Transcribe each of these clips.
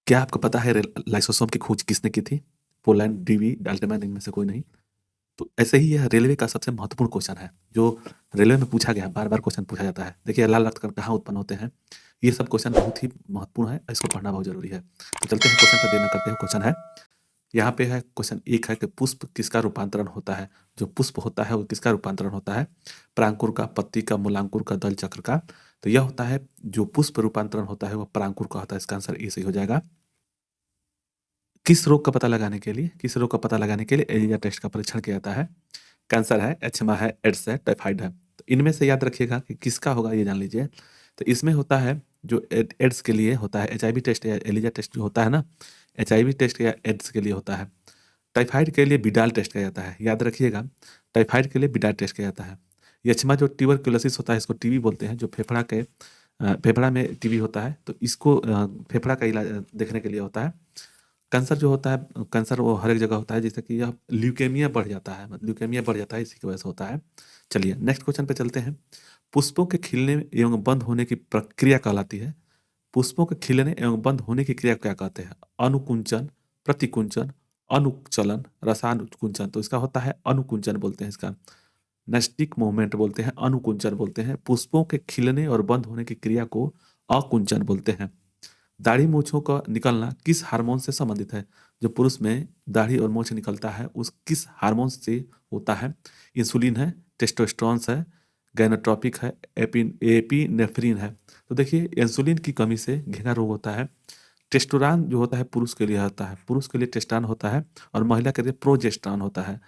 क्या आपको पता है लाइसोसोम की खोज किसने की थी? पोलैंड, डीवी, डाल्टनर इनमें से कोई नहीं। तो ऐसे ही यह रेलवे का सबसे महत्वपूर्ण क्वेश्चन है, जो रेलवे में पूछा गया, बार-बार क्वेश्चन पूछा जाता है। देखिए लाल रक्तकण कहाँ उत्पन्न होते हैं? ये सब क्वेश्चन बहुत ही महत्वपूर्ण है, इसको पढ़ना बहुत ज़रूरी है। तो चलते हैं क्वेश्चन पे देर ना करते हुए क्वेश्चन है, यहाँ पे है क्वेश्चन 1 है कि पुष्प किसका रूपांतरण होता है? जो पुष्प होता है वो किसका रूपांतरण होता है? परांकुर का, पत्ती का, मूलांकुर का, दल चक्र का। तो यह होता है जो पुष्प रूपांतरण होता है वो परांकुर का होता है, इसका आंसर ए सही हो जाएगा। किस रोग का पता लगाने के लिए एलिजा टेस्ट का परीक्षण किया जाता है? कैंसर है, एचमा है, एड्स है, टाइफाइड है। तो इनमें से याद रखिएगा कि किसका होगा ये जान लीजिए। तो इसमें होता है जो एड्स के लिए होता है एचआईवी टेस्ट या एलिजा टेस्ट जो होता है ना, एचआईवी टेस्ट या एड्स के लिए होता है। टाइफाइड के लिए बिडाल टेस्ट किया जाता है, याद रखिएगा। टाइफाइड के लिए बिडाल टेस्ट किया जाता है। यक्ष्मा जो ट्यूबरकुलोसिस होता है इसको टीबी बोलते हैं, जो फेफड़ा में टीबी होता है, तो इसको फेफड़ा का इलाज देखने के लिए होता है। कैंसर जो होता है, कैंसर वो हर एक जगह होता है, जैसे कि यह ल्यूकेमिया बढ़ जाता है, ल्यूकेमिया बढ़ जाता है, इसी की वजह से होता है। चलिए नेक्स्ट क्वेश्चन पे चलते हैं। पुष्पों के खिलने एवं बंद होने की प्रक्रिया कहलाती है। पुष्पों के खिलने एवं बंद होने की क्रिया क्या कहते हैं? अनुकुंचन, प्रतिकुंचन, अनुचलन, रसानुकुंचन। तो इसका होता है अनुकुंचन बोलते हैं इसका। नेस्टिक मूवमेंट बोलते हैं, अनुकुंचन बोलते हैं। पुष्पों के खिलने और बंद होने की क्रिया को अकुंचन बोलते हैं। दाढ़ी मूंछों का निकलना किस हार्मोन से संबंधित है? जो पुरुष में दाढ़ी और मूंछ निकलता है उस किस हार्मोन से होता है? इंसुलिन है, टेस्टोस्टेरोन है, गैनोट्रोपिक है, एपिनेफ्रिन है। तो देखिए इंसुलिन की कमी से घेंघा रोग होता है। टेस्टोस्टेरोन जो होता है पुरुष के लिए होता है, पुरुष के लिए टेस्टान होता है और महिला के लिए प्रोजेस्टेरोन होता है।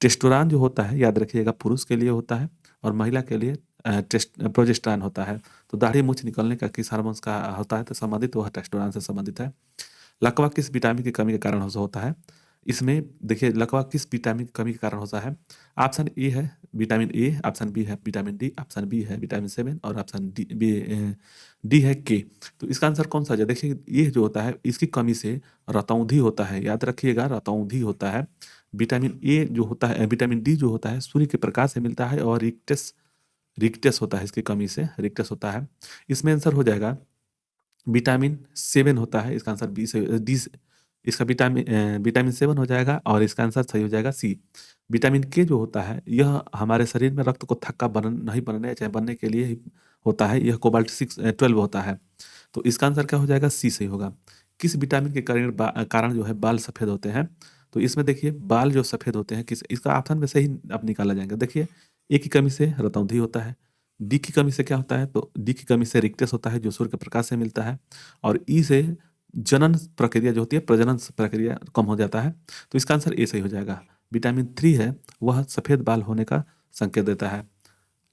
टेस्टोस्टेरोन जो होता है याद रखिएगा पुरुष के लिए होता है और महिला के लिए प्रोजेस्टेरोन होता है। तो दाढ़ी मूंछ निकलने का किस हार्मोन का होता है तो संबंधित, वह टेस्टोस्टेरोन से संबंधित है। लकवा किस विटामिन की कमी के कारण होता है? इसमें देखिए लकवा किस विटामिन की कमी के कारण होता है? ऑप्शन ए है विटामिन ए, ऑप्शन बी है विटामिन डी, ऑप्शन बी है विटामिन 7 और ऑप्शन डी है के। तो इसका आंसर कौन सा है? देखिए ये जो होता है इसकी कमी से रतौंधी होता है, याद रखिएगा रतौंधी होता है। विटामिन ए जो होता है, विटामिन डी जो होता है सूर्य के प्रकाश से मिलता है और रिक्टस होता है, इसकी कमी से रिक्टस होता है। इसमें आंसर हो जाएगा विटामिन 7 होता है, इसका आंसर बी से डी से, इसका विटामिन 7 हो जाएगा और इसका आंसर सही हो जाएगा सी। विटामिन के जो होता है यह हमारे शरीर में रक्त को थक्का नहीं बनने चाहे बनने के लिए ही होता है, यह कोबाल्ट 12 होता है। तो इसका आंसर क्या हो जाएगा? सी सही होगा। किस विटामिन के कारण जो है बाल सफ़ेद होते हैं? तो इसमें देखिए बाल जो सफ़ेद होते हैं किस, इसका ऑप्शन में से ही अब निकाला जाएगा। देखिए ए की कमी से रतौंधी होता है, डी की कमी से क्या होता है? तो डी की कमी से रिक्टस होता है जो सूर्य के प्रकाश से मिलता है और ई से जनन प्रक्रिया जो होती है, प्रजनन प्रक्रिया कम हो जाता है। तो इसका आंसर ए सही हो जाएगा। विटामिन 3 है वह सफ़ेद बाल होने का संकेत देता है।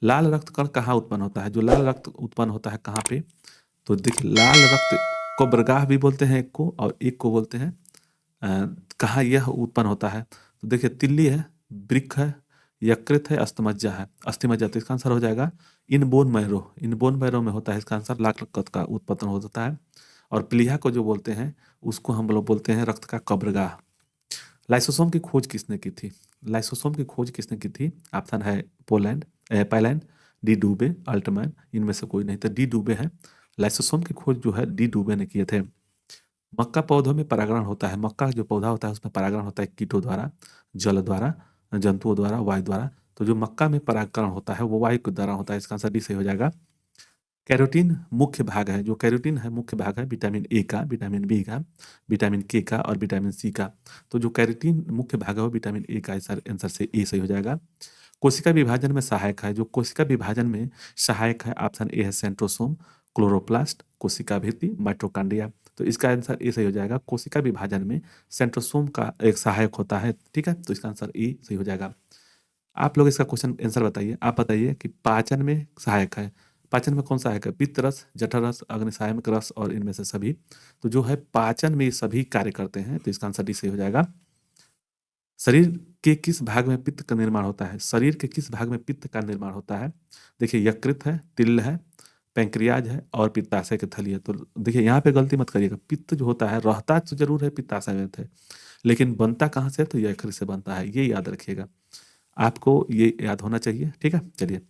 लाल रक्त कण कहाँ उत्पन्न होता है? जो लाल रक्त उत्पन्न होता है कहाँ पे? तो देखिए लाल रक्त को बरगाह भी बोलते हैं एक को, और एक को बोलते हैं कहाँ यह उत्पन्न होता है? तो देखिए तिल्ली है, वृक्क है, यकृत है, अस्थमज्जा है। अस्थमज्जा, तो इसका आंसर हो जाएगा इन बोन मैरो में होता है, इसका आंसर लाल रक्त का उत्पन्न होता है। और प्लीहा को जो बोलते हैं उसको हम लोग बोलते हैं रक्त का कब्रगाह। लाइसोसोम की खोज किसने की थी? लाइसोसोम की खोज किसने की थी? ऑप्शन है पाइलैंड, डी डूबे, अल्टमैन, इनमें से कोई नहीं, तो डी डूबे है। लाइसोसोम की खोज जो है डी डूबे ने किए थे। मक्का पौधों में परागण होता है, मक्का जो पौधा होता है उसमें परागण होता है कीटों द्वारा, जल द्वारा, जंतुओं द्वारा, वायु द्वारा। तो जो मक्का में परागकण होता है वो वायु के द्वारा होता है, इसका आंसर डी सही हो जाएगा। कैरोटीन मुख्य भाग है, जो कैरोटीन है मुख्य भाग है विटामिन ए का, विटामिन बी का, विटामिन के का और विटामिन सी का। तो जो कैरोटीन मुख्य भाग है वो विटामिन ए का, आंसर से ए सही हो जाएगा। कोशिका विभाजन में सहायक है, जो कोशिका विभाजन में सहायक है, ऑप्शन ए है सेंट्रोसोम, क्लोरोप्लास्ट, कोशिका भित्ति, माइटोकॉन्ड्रिया। तो इसका आंसर ए सही हो जाएगा। कोशिका विभाजन में सेंट्रोसोम का एक सहायक होता है, ठीक है, तो इसका आंसर ए सही हो जाएगा। आप लोग इसका क्वेश्चन आंसर बताइए। आप बताइए कि पाचन में सहायक है, पाचन में कौन सहायक है? पित्त रस, जठर रस, अग्निसायमिक रस और इनमें से सभी। तो जो है पाचन में ये सभी कार्य करते हैं, तो इसका आंसर डी सही हो जाएगा। शरीर के किस भाग में पित्त का निर्माण होता है? शरीर के किस भाग में पित्त का निर्माण होता है? देखिए यकृत है, तिल है, पैंक्रियाज है और पित्ताशय की थैली है। तो देखिए यहाँ पे गलती मत करिएगा, पित्त जो होता है रहता तो जरूर है पित्ताशय में थे, लेकिन बनता कहाँ से है? तो यकृत से बनता है, ये याद रखिएगा, आपको ये याद होना चाहिए, ठीक है। चलिए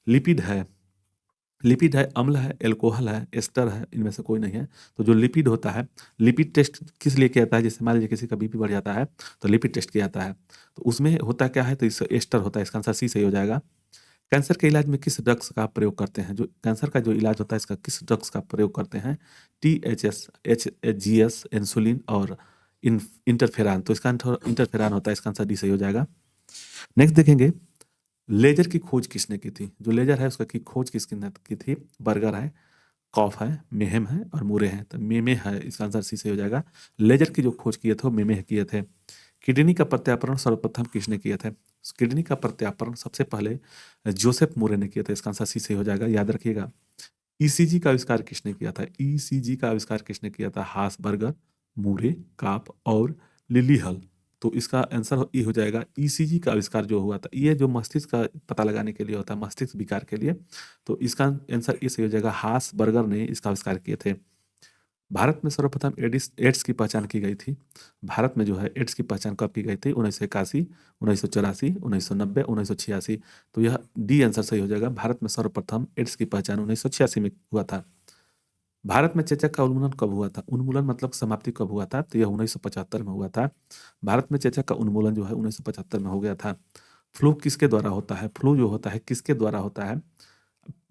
लिपिड है, लिपिड है, अम्ल है, एल्कोहल है, एस्टर है, इनमें से कोई नहीं है। तो जो लिपिड होता है, लिपिड टेस्ट किस लिए किया जाता है? जैसे मान लीजिए किसी का बीपी बढ़ जाता है तो लिपिड टेस्ट किया जाता है। तो उसमें होता क्या है? तो इस एस्टर होता है, इसका आंसर सी सही हो जाएगा। कैंसर के इलाज में किस ड्रग्स का प्रयोग करते हैं? जो कैंसर का जो इलाज होता है इसका किस ड्रग्स का प्रयोग करते हैं? THS, HGS, इंसुलिन और इंटरफेरान। तो इसका आंसर इंटरफेरान होता है, इसका आंसर डी सही हो जाएगा। नेक्स्ट देखेंगे, लेजर की खोज किसने की थी? जो लेजर है उसका की खोज किसने की थी? बर्गर है, कॉफ है, मेहम है और मूरे हैं। तो मेमे है, इसका आंसर सी से हो जाएगा। लेजर की जो खोज किए थे वो मेमे किए थे। किडनी का प्रत्यारोपण सर्वप्रथम किसने किए थे? किडनी का प्रत्यारोपण सबसे पहले जोसेफ मूरे ने किया था, इसका आंसर सी से हो जाएगा, याद रखिएगा। ईसीजी का आविष्कार किसने किया था? ईसीजी का आविष्कार किसने किया था? हासबर्गर, मूरे, काप और लिली हल। तो इसका आंसर ये हो जाएगा, ईसीजी का आविष्कार जो हुआ था, ये जो मस्तिष्क का पता लगाने के लिए होता है, मस्तिष्क विकार के लिए। तो इसका आंसर ये सही हो जाएगा, हासबर्गर ने इसका आविष्कार किए थे। भारत में सर्वप्रथम एड्स एड्स की पहचान की गई थी। भारत में जो है एड्स की पहचान कब की गई थी? 1981, 1984, 1990, 1986। तो यह डी आंसर सही हो जाएगा। भारत में सर्वप्रथम एड्स की पहचान 1986 में हुआ था। भारत में चेचक का उन्मूलन कब हुआ था? उन्मूलन मतलब समाप्ति कब हुआ था? तो यह 1975 में हुआ था। भारत में चेचक का उन्मूलन जो है 1975 में हो गया था। फ्लू किसके द्वारा होता है? फ्लू जो होता है किसके द्वारा होता है?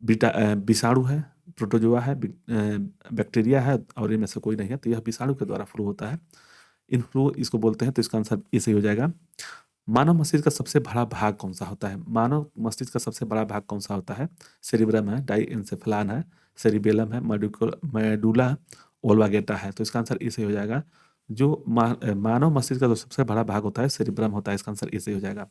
विषाणु है, प्रोटोजोआ है, बैक्टीरिया है और इनमें से कोई नहीं है। तो यह विषाणु के द्वारा फ्लू होता है। इन्फ्लू इसको बोलते हैं। तो इसका आंसर ये सही हो जाएगा। मानव मस्तिष्क का सबसे बड़ा भाग कौन सा होता है? मानव मस्तिष्क का सबसे बड़ा भाग कौन सा होता है? सेरिब्रम है, डाइएन्सेफेलान है, सेरिबेलम है, मेडुला ओब्लांगेटा है। तो इसका आंसर ये सही हो जाएगा। जो मानव मस्तिष्क का जो सबसे बड़ा भाग होता है सेरिब्रम होता है, इसका आंसर ये सही हो जाएगा।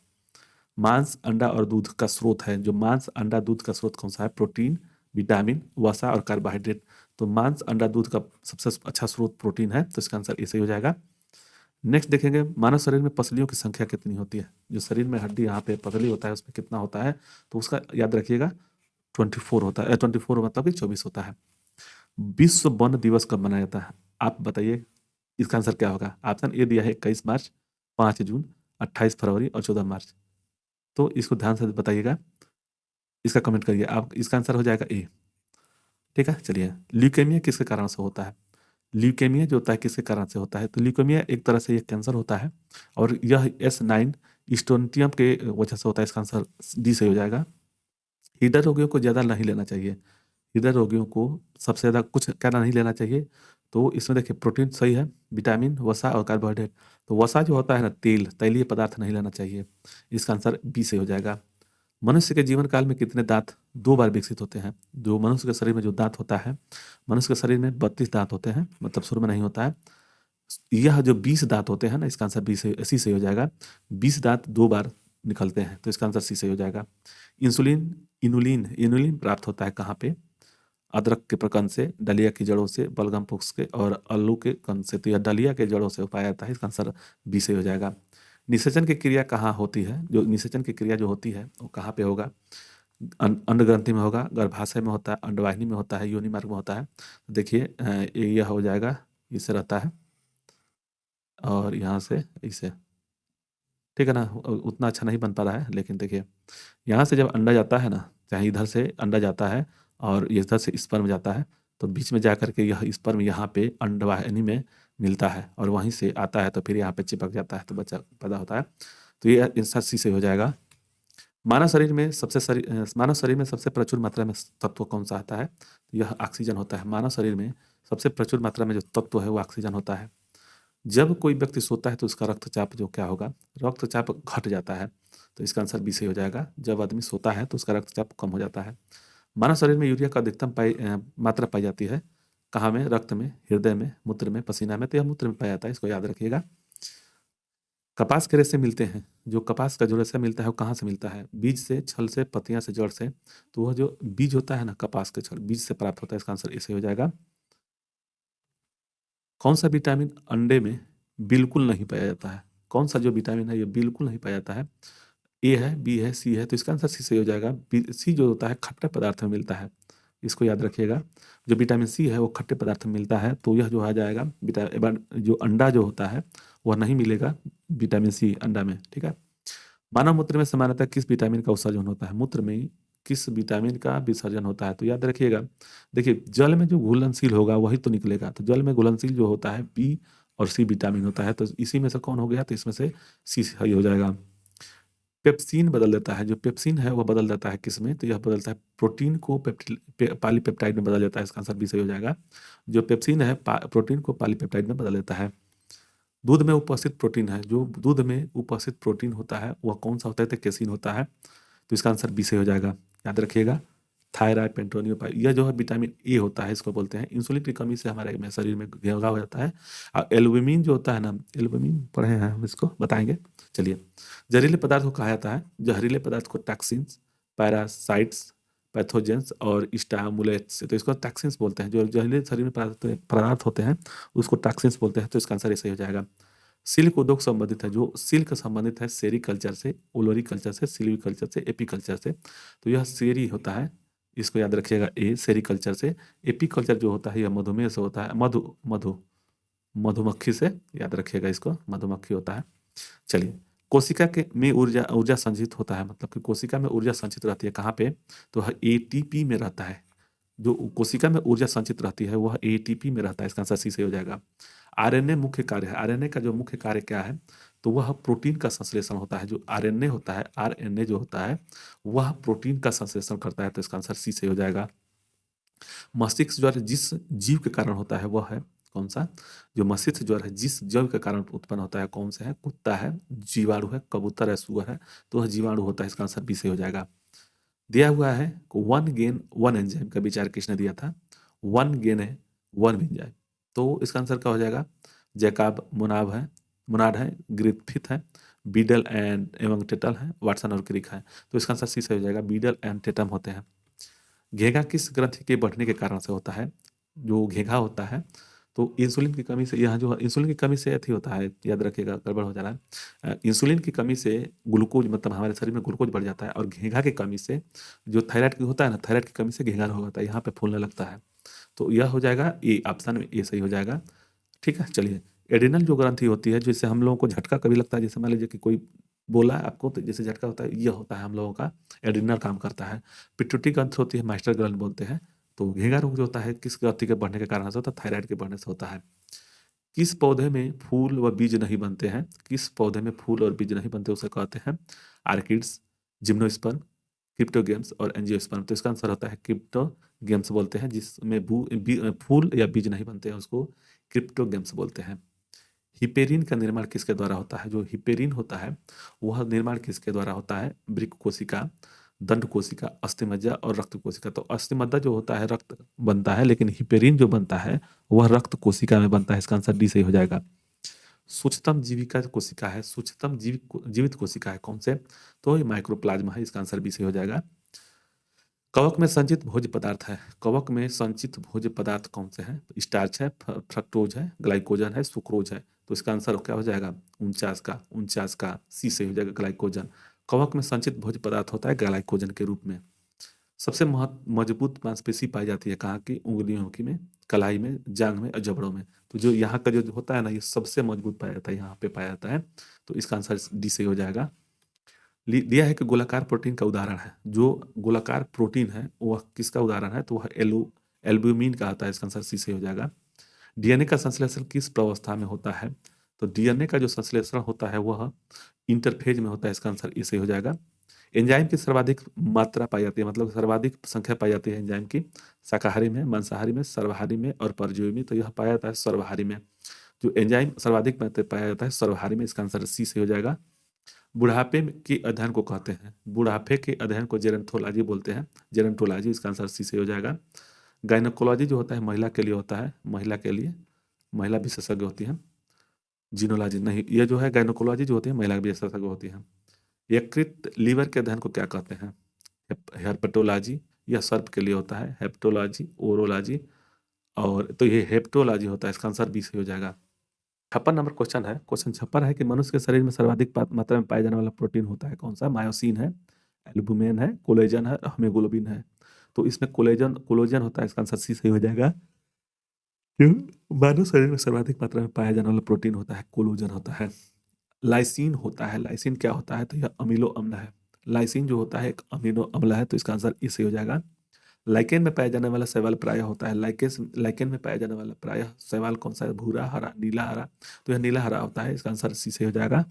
मांस, अंडा और दूध का स्रोत है। जो मांस, अंडा, दूध का स्रोत कौन सा है? प्रोटीन, विटामिन, वसा और कार्बोहाइड्रेट। तो मांस, अंडा, दूध का सबसे अच्छा स्रोत प्रोटीन है। तो इसका आंसर ये सही हो जाएगा। नेक्स्ट देखेंगे, मानव शरीर में पसलियों की संख्या कितनी होती है? जो शरीर में हड्डी यहाँ पे पतली होता है उसमें कितना होता है? तो उसका याद रखिएगा, 24 होता है। 24 मतलब कि 24 होता है। विश्व वन दिवस कब मनाया जाता है? आप बताइए, इसका आंसर क्या होगा? ऑप्शन ए दिया है 21 मार्च, 5 जून, 28 फरवरी और 14 मार्च। तो इसको ध्यान से बताइएगा, इसका कमेंट करिए आप। इसका आंसर हो जाएगा ए। ठीक है, चलिए। ल्यूकेमिया किसके कारण से होता है? ल्यूकेमिया जो होता है किसके कारण से होता है? तो ल्यूकेमिया एक तरह से ये कैंसर होता है और यह S9 स्टोनटियम के वजह से होता है। इसका आंसर डी से हो जाएगा। हृदय रोगियों को ज़्यादा नहीं लेना चाहिए। हृदय रोगियों को सबसे ज़्यादा कुछ कहना नहीं लेना चाहिए। तो इसमें देखिए, प्रोटीन सही है, विटामिन, वसा और कार्बोहाइड्रेट। तो वसा जो होता है ना, तेल, तैलीय पदार्थ नहीं लेना चाहिए। इसका आंसर बी से हो जाएगा। मनुष्य के जीवन काल में कितने दांत 2 बार विकसित होते हैं? जो मनुष्य के शरीर में जो दांत होता है, मनुष्य के शरीर में 32 दांत होते हैं, मतलब शुरू में नहीं होता है। यह जो 20 दांत होते हैं ना, इसका आंसर बी से सी से हो जाएगा। 20 दांत 2 बार निकलते हैं। तो इसका आंसर सी से हो जाएगा। इंसुलिन, इनुलिन इनुलिन प्राप्त होता है कहाँ पे? अदरक के प्रकंद से, डलिया की जड़ों से, बलगम पुष्प के और आलू के कंद से। तो यह डलिया के जड़ों से पाया जाता है। इसका आंसर बी से हो जाएगा। निषेचन की क्रिया कहाँ होती है? जो निषेचन की क्रिया जो होती है वो कहाँ पे होगा? अंड ग्रंथि में होगा, गर्भाशय में होता है, अंडवाहिनी में होता है, योनि मार्ग में होता है। तो देखिए, यह हो जाएगा, इससे रहता है और यहाँ से इसे। ठीक है ना? उतना अच्छा नहीं बन पा रहा है, लेकिन देखिए, यहाँ से जब अंडा जाता है ना, चाहे इधर से अंडा जाता है और इधर से स्पर्म जाता है, तो बीच में जा करके यह स्पर्म यहाँ पे अंडवाहिनी में मिलता है और वहीं से आता है, तो फिर यहाँ पे चिपक जाता है, तो बच्चा पैदा होता है। तो ये आंसर सी से हो जाएगा। मानव शरीर में सबसे प्रचुर मात्रा में तत्व कौन सा आता है? यह ऑक्सीजन होता है। मानव शरीर में सबसे प्रचुर मात्रा में जो तत्व है वो ऑक्सीजन होता है। जब कोई व्यक्ति सोता है तो उसका रक्तचाप जो क्या होगा? रक्तचाप घट जाता है। तो इसका आंसर बी से हो जाएगा। जब आदमी सोता है तो उसका रक्तचाप कम हो जाता है। मानव शरीर में यूरिया का अधिकतम मात्रा पाई जाती है कहाँ में? रक्त में, हृदय में, मूत्र में, पसीना में। तो यह मूत्र में पाया जाता है, इसको याद रखिएगा। कपास के रेशे मिलते हैं। जो कपास का जो रेशा मिलता है वो कहाँ से मिलता है? बीज से, छल से, पत्तियां से, जड़ से। तो वह जो बीज होता है ना, कपास के छल, बीज से प्राप्त होता है। इसका आंसर ऐसे हो जाएगा। कौन सा विटामिन अंडे में बिल्कुल नहीं पाया जाता है? कौन सा जो विटामिन है ये बिल्कुल नहीं पाया जाता है? ए है, बी है, सी है। तो इसका आंसर सी सही हो जाएगा। सी जो होता है खट्टे पदार्थ में मिलता है, इसको याद रखिएगा। जो विटामिन सी है वो खट्टे पदार्थ में मिलता है। तो यह जो आ जाएगा, जो अंडा जो होता है वह नहीं मिलेगा विटामिन सी अंडा में। ठीक है। मानव मूत्र में सामान्यतः किस विटामिन का उत्सर्जन होता है? मूत्र में किस विटामिन का विसर्जन होता है? तो याद रखिएगा, देखिए जल में जो घुलनशील होगा वही तो निकलेगा, तो जल में घुलनशील जो होता है बी और सी विटामिन होता है, तो इसी में से कौन हो गया? तो इसमें से सी सही हो जाएगा। पेप्सिन बदल देता है, जो पेप्सिन है वह बदल देता है किसमें? तो यह बदलता है प्रोटीन को पॉलीपेप्टाइड में बदल देता है, इसका आंसर बी सही हो जाएगा। जो पेप्सिन है प्रोटीन को पॉलीपेप्टाइड में बदल देता है। दूध में उपस्थित प्रोटीन है, जो दूध में उपस्थित प्रोटीन होता है वह कौन सा होता है? तो केसिन होता है, तो इसका आंसर बी से हो जाएगा। याद रखिएगा, थायराइड, पेंटोनियो, यह जो है विटामिन ए होता है, इसको बोलते हैं। इंसुलिन की कमी से हमारे में शरीर में घेरा हो जाता है। और एल्बुमिन जो होता है ना, एल्बुमिन पढ़े हैं हम, इसको बताएंगे। चलिए, जहरीले पदार्थ को कहा जाता है, जहरीले पदार्थ को टॉक्सिन्स, पैरासाइट्स, पैथोजेंस और स्टामुलेट्स, तो इसको टॉक्सिन्स बोलते हैं। जो जहरीले शरीर में पदार्थ होते हैं उसको टॉक्सिन्स बोलते हैं, तो इसका आंसर ऐसे ही हो जाएगा। सिल्क उद्योग संबंधित है, जो सिल्क संबंधित है सेरीकल्चर से, ओलोरीकल्चर से, सिल्वीकल्चर से, एपीकल्चर से, तो यह सेरी होता है, इसको याद रखिएगा, ए सेरीकल्चर से। एपीकल्चर जो होता है यह मधुमेह से होता है, मधु मधु मधुमक्खी से, याद रखिएगा इसको, मधुमक्खी होता है। चलिए, कोशिका के में ऊर्जा ऊर्जा संचित होता है, मतलब कि कोशिका में ऊर्जा संचित रहती है कहाँ पे? तो एटीपी में रहता है। जो कोशिका में ऊर्जा संचित रहती है वह एटीपी में रहता है, इसका आंसर सी से हो जाएगा। आरएनए मुख्य कार्य है, आरएनए का जो मुख्य कार्य क्या है? तो वह प्रोटीन का संश्लेषण होता है। जो आरएनए होता है, आरएनए जो होता है वह प्रोटीन का संश्लेषण करता है, तो इसका आंसर सी से हो जाएगा। मस्तिष्क ज्वर जिस जीव के कारण होता है वह है कौन सा? जो मस्तिष्क ज्वर है जिस जीव के कारण उत्पन्न होता है कौन सा है? कुत्ता है, जीवाणु है, कबूतर है, सुअर है, तो वह जीवाणु होता है, इसका आंसर बी से हो जाएगा। दिया हुआ है वन गेन वन एंजाइम का विचार किसने दिया था? वन गेन है वन एंजाइम, तो इसका आंसर क्या हो जाएगा? जैकब मुनाड है, ग्रिफिथ है, बीडल एंड एवं टेटल है, वाटसन और क्रिक है, तो इसका आंसर सी से हो जाएगा, बीडल एंड टेटम होते हैं। घेंघा किस ग्रंथि के बढ़ने के कारण से होता है? जो घेंघा होता है तो इंसुलिन की कमी से, यहाँ जो इंसुलिन की कमी से अथी होता है, याद रखिएगा, गड़बड़ हो जा रहा है। इंसुलिन की कमी से ग्लूकोज, मतलब हमारे शरीर में ग्लूकोज बढ़ जाता है, और घेंघा की कमी से जो थायराइड की होता है ना, थायराइड की कमी से घेंघा हो जाता है, यहाँ पे फूलने लगता है, तो यह हो जाएगा ए, ऑप्शन में ए सही हो जाएगा। ठीक है, चलिए, एड्रिनल जो ग्रंथि होती है, जिससे हम लोगों को झटका कभी लगता है, जैसे मान लीजिए कि कोई बोला है आपको, तो जैसे झटका होता है, यह होता है हम लोगों का एड्रिनल काम करता है। पिट्यूटरी ग्रंथि होती है, मास्टर ग्रंथ बोलते हैं। तो घेंघा रोग जो होता है किस ग्रंथि के बढ़ने के कारण से होता है? थायराइड के बढ़ने से होता है। किस पौधे में फूल व बीज नहीं बनते हैं? किस पौधे में फूल और बीज नहीं बनते उसे कहते हैं? आर्किड्स, जिम्नोस्पर्म, क्रिप्टोगेम्स और एंजियोस्पर्म, तो इसका आंसर होता है क्रिप्टोगेम्स बोलते हैं, जिसमें फूल या बीज नहीं बनते हैं उसको क्रिप्टोगेम्स बोलते हैं। हिपेरिन का निर्माण किसके द्वारा होता है? जो हिपेरिन होता है वह निर्माण किसके द्वारा होता है? वृक्क कोशिका, दंड कोशिका, अस्थिमज्जा और रक्त कोशिका। तो अस्थिमज्जा जो होता है रक्त बनता है, लेकिन हिपेरिन जो बनता है वह रक्त कोशिका में बनता है, इसका आंसर डी सही हो जाएगा। सूक्ष्मतम जीविका कोशिका है, सूक्ष्मतम जीवित कोशिका है कौन से? तो ये माइक्रोप्लाज्मा है, इसका आंसर बी सही हो जाएगा। कवक में संचित भोज्य पदार्थ है, कवक में संचित भोज्य पदार्थ कौन से हैं? स्टार्च है, फ्रक्टोज है, ग्लाइकोजन है, सुक्रोज है, तो इसका आंसर क्या हो जाएगा? 49 का सी से हो जाएगा, ग्लाइकोजन। कवक में संचित भोज्य पदार्थ होता है ग्लाइकोजन के रूप में। सबसे मजबूत मांसपेशी पाई जाती है कहाँ की? उंगलियों की में, कलाई में, जांग में और जबड़ों में, तो जो यहाँ का जो होता है ना, ये सबसे मजबूत पाया जाता है, यहाँ पे पाया जाता है, तो इसका आंसर डी से हो जाएगा। दिया है कि गोलाकार प्रोटीन का उदाहरण है, जो गोलाकार प्रोटीन है वह किसका उदाहरण है? तो वह एल्ब्यूमिन का आता है, इसका आंसर सी से हो जाएगा। डीएनए का संश्लेषण किस प्रावस्था में होता है? तो डीएनए का जो संश्लेषण होता है वह इंटरफेज में होता है, इसका आंसर इसे हो जाएगा। एंजाइम की सर्वाधिक मात्रा पाई जाती है, मतलब सर्वाधिक संख्या पाई जाती है एंजाइम की, शाकाहारी में, मांसाहारी में, सर्वहारी में और परजीवी में, तो यह पाया जाता है सर्वहारी में। जो एंजाइम सर्वाधिक मात्रा पाया जाता है सर्वहारी में, इसका आंसर सी से हो जाएगा। बुढ़ापे के अध्ययन को कहते हैं, बुढ़ापे के अध्ययन को जेरंथोलॉजी बोलते हैं, जेरंटोलॉजी, इसका आंसर सी से हो जाएगा। गायनोकोलॉजी जो होता है महिला के लिए होता है, महिला के लिए महिला विशेषज्ञ होती है। जीनोलॉजी नहीं, ये जो है गायनोकोलॉजी जो होती है महिला विशेषज्ञ होती है। यकृत लीवर के अध्ययन को क्या कहते हैं? हेपेटोलॉजी, यह सर्प के लिए होता है, हेप्टोलॉजी, ओरोलॉजी, और तो ये हेप्टोलॉजी होता है, इसका आंसर बी से हो जाएगा। 56 नंबर क्वेश्चन है, क्वेश्चन 56 है कि मनुष्य के शरीर में सर्वाधिक मात्रा में पाया जाने वाला प्रोटीन होता है कौन सा? मायोसिन है, एल्बुमिन है, कोलेजन है, हीमोग्लोबिन है, तो इसमें कोलेजन होता है, इसका आंसर सी सही हो जाएगा। क्यों? मानव शरीर में सर्वाधिक मात्रा में पाया जाने वाला प्रोटीन होता है कोलेजन होता है। लाइसिन होता है, लाइसिन क्या होता है? तो यह अमीनो अम्ल है, लाइसिन जो होता है एक अमीनो अम्ल है, तो इसका आंसर ई सही हो जाएगा। लाइकेन में पाया जाने वाला शैवाल प्रायः होता है, लाइकेन में पाया जाने वाला प्रायः शैवाल कौन सा है? भूरा, हरा, नीला, हरा। तो यह नीला हरा होता है, इसका आंसर सी सही हो जाएगा।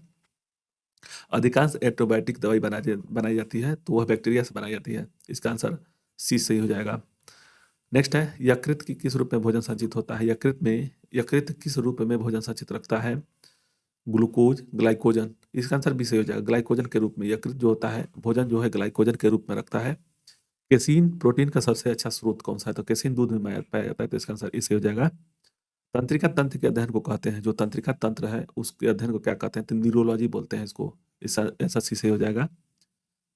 अधिकांश एंटीबायोटिक दवाई बनाई जाती है तो वह बैक्टीरिया से बनाई जाती है, इसका आंसर सी सही हो जाएगा। नेक्स्ट है, यकृत की किस रूप में भोजन संचित होता है? यकृत किस रूप में भोजन संचित रखता है? Glucose, glycogen. इसका आंसर भी सही हो जाएगा, ग्लाइकोजन के रूप में यकृत जो होता है भोजन जो है ग्लाइकोजन के रूप में रखता है। केसीन प्रोटीन का सबसे अच्छा स्रोत कौन सा है? तो केसीन दूध में पाया जाता है, तो इसका आंसर इससे हो जाएगा। तंत्रिका तंत्र के अध्ययन को कहते हैं, जो तंत्रिका तंत्र है उसके अध्ययन को क्या कहते हैं? तो न्यूरोलॉजी बोलते हैं इसको, ऐसा ऐसा सी से हो जाएगा।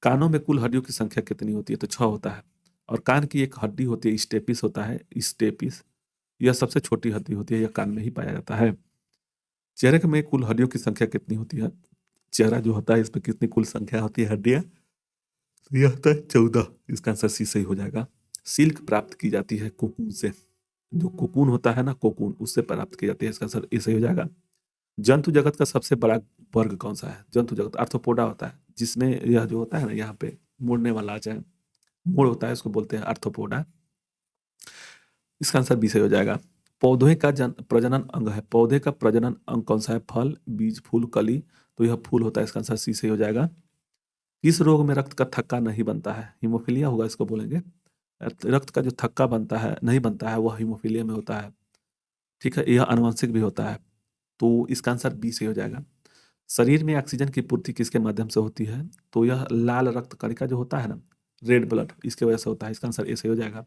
कानों में कुल हड्डियों की संख्या कितनी होती है? तो 6 होता है। और कान की एक हड्डी होती है स्टेपिस होता है, स्टेपिस। यह सबसे छोटी हड्डी होती है, यह कान में ही पाया जाता है। चेहरे में कुल हड्डियों की संख्या कितनी होती है? चेहरा जो होता है इसमें कितनी कुल संख्या होती है हड्डियां? तो यह होता है 14, इसका आंसर सी सही हो जाएगा। सिल्क प्राप्त की जाती है कोकून से, जो कोकून होता है ना, कोकून, उससे प्राप्त की जाती है, इसका आंसर ए सही हो जाएगा। जंतु जगत का सबसे बड़ा वर्ग कौन सा है? जंतु जगत आर्थ्रोपोडा होता है, जिसमें यह जो होता है ना यहाँ पे मुड़ने वाला चाहे मुड़ होता है, इसको बोलते हैं आर्थ्रोपोडा, इसका आंसर बी सही हो जाएगा। पौधे का प्रजनन अंग है, पौधे का प्रजनन अंग कौन सा है? फल, बीज, फूल, कली। तो यह फूल होता है, इसका आंसर सी सही हो जाएगा। किस रोग में रक्त का थक्का नहीं बनता है? हीमोफीलिया होगा, इसको बोलेंगे। रक्त का जो थक्का बनता है, नहीं बनता है, वह हीमोफीलिया में होता है। ठीक है, यह आनुवंशिक भी होता है, तो इसका आंसर बी सही हो जाएगा। शरीर में ऑक्सीजन की पूर्ति किसके माध्यम से होती है? तो यह लाल रक्त कणिका जो होता है ना, रेड ब्लड, इसके वजह से होता है, इसका आंसर ए सही हो जाएगा।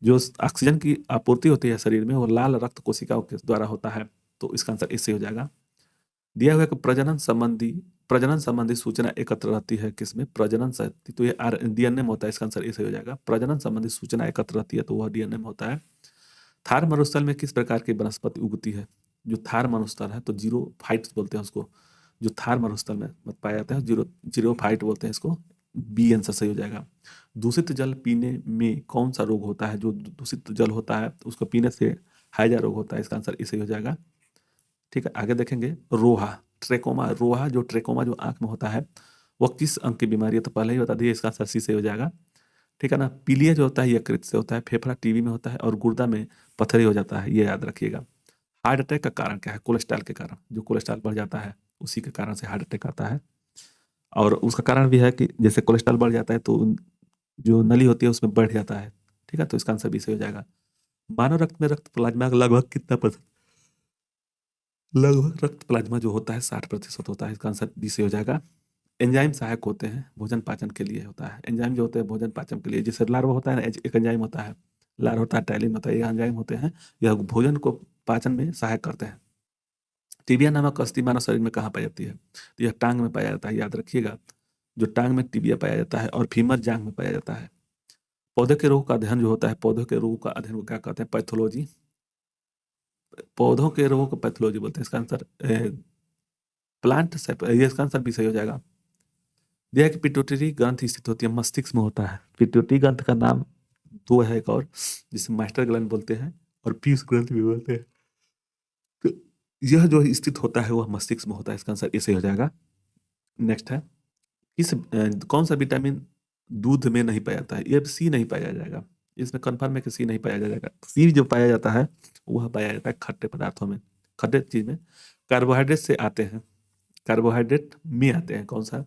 जो ऑक्सीजन की आपूर्ति होती है शरीर में, वो लाल रक्त कोशिकाओं के द्वारा होता है, तो इसका आंसर ए सही हो जाएगा। दिया हुआ कि प्रजनन संबंधी सूचना एकत्र रहती है किसमें? प्रजनन से, तो ये डीएनए में होता है, इसका आंसर ए सही हो जाएगा। प्रजनन संबंधी सूचना एकत्र रहती है तो वह डीएनए में होता है। थार मरुस्थल में किस प्रकार की वनस्पति उगती है? जो थार मरुस्थल है, तो जीरो फाइट्स बोलते हैं उसको, जो थार मरुस्थल में पाया जाता है, जीरो जीरो फाइट बोलते हैं इसको, बी आंसर सही हो जाएगा। दूषित जल पीने में कौन सा रोग होता है? जो दूषित जल होता है उसको पीने से हैजा रोग होता है, इसका आंसर ए सही हो जाएगा। ठीक है, आगे देखेंगे। रोहा, ट्रेकोमा, रोहा जो ट्रेकोमा जो आंख में होता है, वह किस अंग की बीमारी है? तो पहले ही बता दिए, इसका आंसर सी सही हो जाएगा। ठीक है ना। पीलिया जो होता है यकृत से होता है, फेफड़ा टीबी में होता है, और गुर्दा में पथरी हो जाता है, ये याद रखिएगा। हार्ट अटैक का कारण क्या है? कोलेस्ट्रॉल के कारण, जो कोलेस्ट्रॉल बढ़ जाता है उसी के कारण से हार्ट अटैक आता है। और उसका कारण भी है कि जैसे कोलेस्ट्रॉल बढ़ जाता है तो जो नली होती है उसमें बढ़ जाता है। ठीक है, तो इसका आंसर भी सही हो जाएगा। मानव रक्त में रक्त प्लाज्मा का लगभग कितना परसेंट? लगभग रक्त प्लाज्मा जो होता है 60% होता है, इसका आंसर बी सही हो जाएगा। एंजाइम सहायक होते हैं, भोजन पाचन के लिए होता है। एंजाइम जो होते हैं भोजन पाचन के लिए, जैसे लार्वा होता है ना, एक एंजाइम होता है, लार होता है, टाइलिन होता है, ये एंजाइम होते हैं, यह भोजन को पाचन में सहायक करते हैं। टिबिया नामक अस्थि मानव शरीर में कहाँ पाई जाती है? तो यह टांग में पाया जाता है, याद रखिएगा। जो टांग में टिबिया पाया जाता है, और फीमर जांग में पाया जाता है। पौधे के रोग का अध्ययन जो होता है, पौधों के रोग का अध्ययन को क्या कहते हैं? पैथोलॉजी। पौधों के रोगों को पैथोलॉजी बोलते हैं, इसका आंसर प्लांट से, ये इसका आंसर भी सही हो जाएगा। दिया है कि पिट्यूटरी ग्रंथ स्थित होती है मस्तिष्क में होता है। पिट्यूटरी ग्रंथ का नाम दो है एक और, जिसे मास्टर ग्लैंड बोलते हैं और पीयूष ग्रंथ भी बोलते हैं। तो यह जो स्थित होता है वह मस्तिष्क में होता है, इसका आंसर ऐसे हो जाएगा। नेक्स्ट है, कौन सा विटामिन दूध में नहीं पाया जाता है? ये सी नहीं पाया जाएगा, इसमें कंफर्म है कि सी नहीं पाया जाएगा। सी जो पाया जाता है वह पाया जाता है खट्टे पदार्थों में, खट्टे चीज में। कार्बोहाइड्रेट से आते हैं, कार्बोहाइड्रेट में आते हैं कौन सा?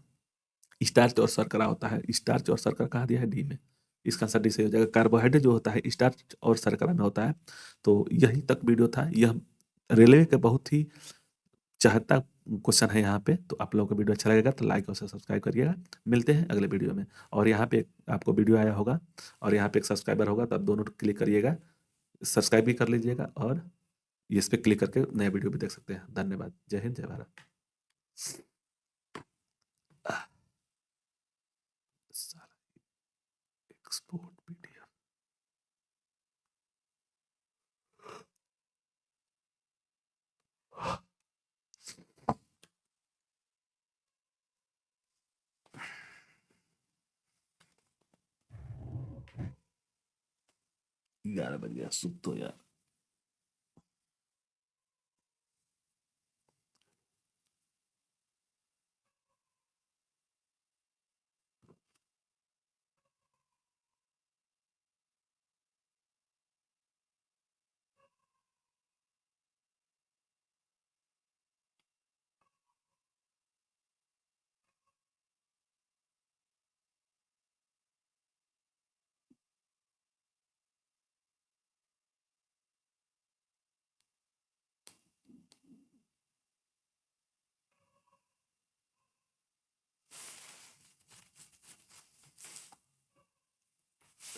स्टार्च और शर्करा होता है, स्टार्च और शर्करा कहाँ दिया है? डी में, इसका आंसर डी सही हो जाएगा। कार्बोहाइड्रेट जो होता है स्टार्च और शर्करा में होता है। तो यही तक वीडियो था, यह रेलवे का बहुत ही चाहता क्वेश्चन है यहाँ पे। तो आप लोगों को वीडियो अच्छा लगेगा तो लाइक और सब्सक्राइब करिएगा। मिलते हैं अगले वीडियो में। और यहाँ पे आपको वीडियो आया होगा और यहाँ पे एक सब्सक्राइबर होगा, तो आप दोनों क्लिक करिएगा, सब्सक्राइब भी कर लीजिएगा, और इस पे क्लिक करके नया वीडियो भी देख सकते हैं। धन्यवाद। जय हिंद, जय भारत। Export PDF. 11 बज गया, सुत तो यार।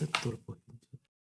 Sector Pohimjo.